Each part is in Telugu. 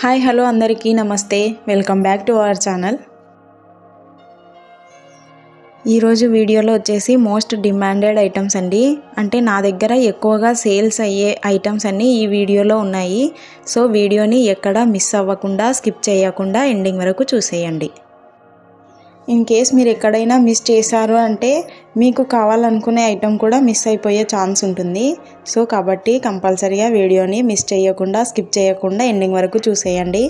హాయ్ హలో అందరికీ నమస్తే, welcome back to our channel. ఈరోజు వీడియోలో వచ్చేసి మోస్ట్ డిమాండెడ్ ఐటమ్స్ అండి. అంటే నా దగ్గర ఎక్కువగా సేల్స్ అయ్యే ఐటమ్స్ అన్నీ ఈ వీడియోలో ఉన్నాయి. సో వీడియోని ఎక్కడ మిస్ అవ్వకుండా స్కిప్ చేయకుండా ఎండింగ్ వరకు చూసేయండి. ఇన్ కేస్ మీరు ఎక్కడైనా మిస్ చేశారు అంటే మీకు కావాలనుకునే ఐటెం కూడా మిస్ అయిపోయే ఛాన్స్ ఉంటుంది. సో కాబట్టి కంపల్సరీగా వీడియోని మిస్ చేయకుండా స్కిప్ చేయకుండా ఎండింగ్ వరకు చూసేయండి.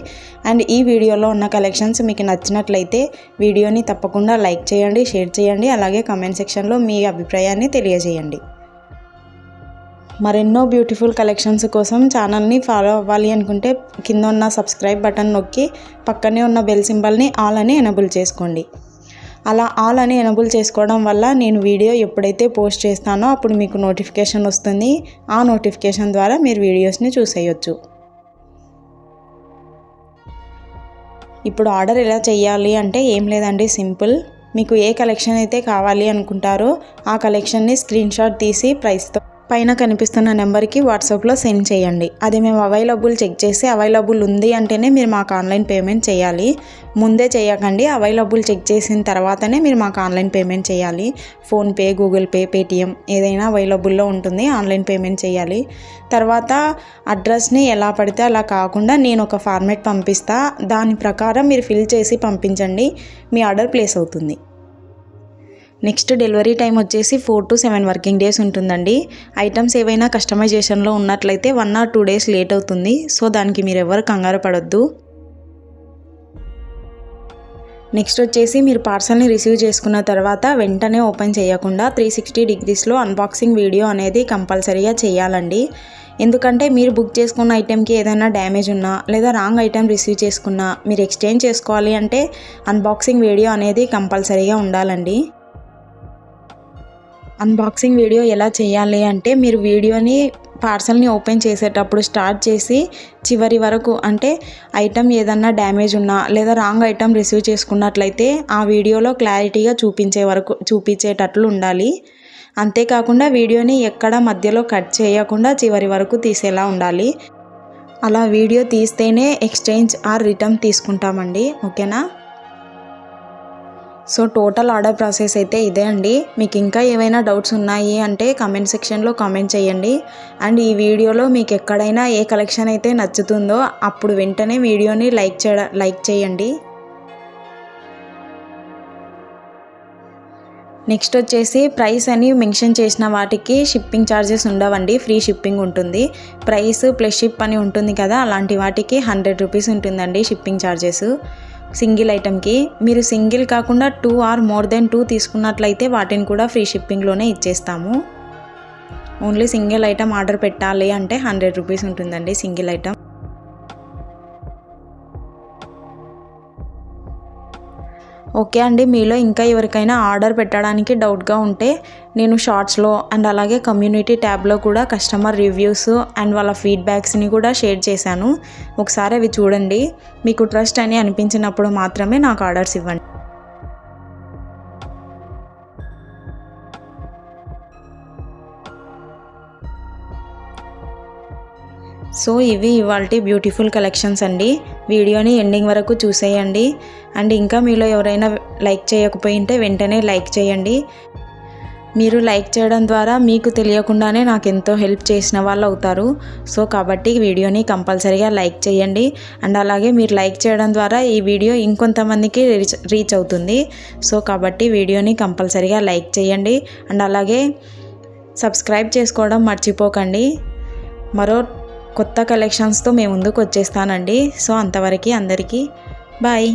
అండ్ ఈ వీడియోలో ఉన్న కలెక్షన్స్ మీకు నచ్చినట్లయితే వీడియోని తప్పకుండా లైక్ చేయండి, షేర్ చేయండి, అలాగే కామెంట్ సెక్షన్లో మీ అభిప్రాయాన్ని తెలియజేయండి. మరెన్నో బ్యూటిఫుల్ కలెక్షన్స్ కోసం ఛానల్ని ఫాలో అవ్వాలి అనుకుంటే కింద ఉన్న సబ్స్క్రైబ్ బటన్ నొక్కి పక్కనే ఉన్న బెల్ సింబల్ని ఆల్ అని ఎనేబుల్ చేసుకోండి. అలా ఆల్ అని ఎనేబుల్ చేసుకోవడం వల్ల నేను వీడియో ఎప్పుడైతే పోస్ట్ చేస్తానో అప్పుడు మీకు నోటిఫికేషన్ వస్తుంది. ఆ నోటిఫికేషన్ ద్వారా మీరు వీడియోస్ని చూసేయొచ్చు. ఇప్పుడు ఆర్డర్ ఎలా చేయాలి అంటే ఏం లేదండి, సింపుల్. మీకు ఏ కలెక్షన్ అయితే కావాలి అనుకుంటారో ఆ కలెక్షన్ని స్క్రీన్ షాట్ తీసి ప్రైస్తో పైన కనిపిస్తున్న నెంబర్కి వాట్సాప్లో సెండ్ చేయండి. అది మేము అవైలబుల్ చెక్ చేసి అవైలబుల్ ఉంది అంటేనే మీరు మాకు ఆన్లైన్ పేమెంట్ చేయాలి. ముందే చేయకండి, అవైలబుల్ చెక్ చేసిన తర్వాతనే మీరు మాకు ఆన్లైన్ పేమెంట్ చేయాలి. ఫోన్పే, గూగుల్ పే, పేటిఎం ఏదైనా అవైలబుల్లో ఉంటుంది, ఆన్లైన్ పేమెంట్ చేయాలి. తర్వాత అడ్రస్ని ఎలా పడితే అలా కాకుండా నేను ఒక ఫార్మాట్ పంపిస్తా, దాని ప్రకారం మీరు ఫిల్ చేసి పంపించండి, మీ ఆర్డర్ ప్లేస్ అవుతుంది. నెక్స్ట్ డెలివరీ టైం వచ్చేసి 4 to 7 వర్కింగ్ డేస్ ఉంటుందండి. ఐటమ్స్ ఏవైనా కస్టమైజేషన్లో ఉన్నట్లయితే 1 or 2 days లేట్ అవుతుంది. సో దానికి మీరు ఎవరు కంగారు పడొద్దు. నెక్స్ట్ వచ్చేసి మీరు పార్సల్ని రిసీవ్ చేసుకున్న తర్వాత వెంటనే ఓపెన్ చేయకుండా 360 degreesలో అన్బాక్సింగ్ వీడియో అనేది కంపల్సరీగా చేయాలండి. ఎందుకంటే మీరు బుక్ చేసుకున్న ఐటెంకి ఏదైనా డ్యామేజ్ ఉన్నా లేదా రాంగ్ ఐటెం రిసీవ్ చేసుకున్నా మీరు ఎక్స్చేంజ్ చేసుకోవాలి అంటే అన్బాక్సింగ్ వీడియో అనేది కంపల్సరీగా ఉండాలండి. అన్బాక్సింగ్ వీడియో ఎలా చేయాలి అంటే మీరు వీడియోని పార్సల్ని ఓపెన్ చేసేటప్పుడు స్టార్ట్ చేసి చివరి వరకు, అంటే ఐటెం ఏదన్నా డ్యామేజ్ ఉన్నా లేదా రాంగ్ ఐటెం రిసీవ్ చేసుకున్నట్లయితే ఆ వీడియోలో క్లారిటీగా చూపించేటట్లు ఉండాలి. అంతేకాకుండా వీడియోని ఎక్కడ మధ్యలో కట్ చేయకుండా చివరి వరకు తీసేలా ఉండాలి. అలా వీడియో తీస్తేనే ఎక్స్చేంజ్ ఆర్ రిటర్న్ తీసుకుంటామండి, ఓకేనా? సో టోటల్ ఆర్డర్ ప్రాసెస్ అయితే ఇదే అండి. మీకు ఇంకా ఏమైనా డౌట్స్ ఉన్నాయి అంటే కామెంట్ సెక్షన్లో కామెంట్ చేయండి. అండ్ ఈ వీడియోలో మీకు ఎక్కడైనా ఏ కలెక్షన్ అయితే నచ్చుతుందో అప్పుడు వెంటనే వీడియోని లైక్ చేయండి. నెక్స్ట్ వచ్చేసి ప్రైస్ అని మెన్షన్ చేసిన వాటికి షిప్పింగ్ ఛార్జెస్ ఉండవండి, ఫ్రీ షిప్పింగ్ ఉంటుంది. ప్రైస్ ప్లస్ షిప్ అని ఉంటుంది కదా, అలాంటి వాటికి 100 రూపీస్ ఉంటుందండి షిప్పింగ్ ఛార్జెస్. సింగిల్ ఐటెంకి మీరు సింగిల్ కాకుండా 2 or more than 2 తీసుకున్నట్లయితే వాటిని కూడా ఫ్రీ షిప్పింగ్లోనే ఇచ్చేస్తాము. ఓన్లీ సింగిల్ ఐటెం ఆర్డర్ పెట్టాలి అంటే 100 రూపీస్ ఉంటుందండి సింగిల్ ఐటెం. ఓకే అండి, మీలో ఇంకా ఎవరికైనా ఆర్డర్ పెట్టడానికి డౌట్గా ఉంటే నేను షార్ట్స్లో అండ్ అలాగే కమ్యూనిటీ ట్యాబ్లో కూడా కస్టమర్ రివ్యూస్ అండ్ వాళ్ళ ఫీడ్బ్యాక్స్ని కూడా షేర్ చేశాను. ఒకసారి అవి చూడండి. మీకు ట్రస్ట్ అని అనిపించినప్పుడు మాత్రమే నాకు ఆర్డర్స్ ఇవ్వండి. సో ఇవి ఇవాల్టి బ్యూటిఫుల్ కలెక్షన్స్ అండి. వీడియోని ఎండింగ్ వరకు చూసేయండి. అండ్ ఇంకా మీలో ఎవరైనా లైక్ చేయకపోయింటే వెంటనే లైక్ చేయండి. మీరు లైక్ చేయడం ద్వారా మీకు తెలియకుండానే నాకు ఎంతో హెల్ప్ చేసిన వాళ్ళు అవుతారు. సో కాబట్టి వీడియోని కంపల్సరీగా లైక్ చేయండి. అండ్ అలాగే మీరు లైక్ చేయడం ద్వారా ఈ వీడియో ఇంకొంతమందికి రీచ్ అవుతుంది. సో కాబట్టి వీడియోని కంపల్సరీగా లైక్ చేయండి. అండ్ అలాగే సబ్స్క్రైబ్ చేసుకోవడం మర్చిపోకండి. మరో కొత్త కలెక్షన్స్తో మేము ముందుకు వచ్చేస్తానండి. సో అంతవరకు అందరికీ బాయ్.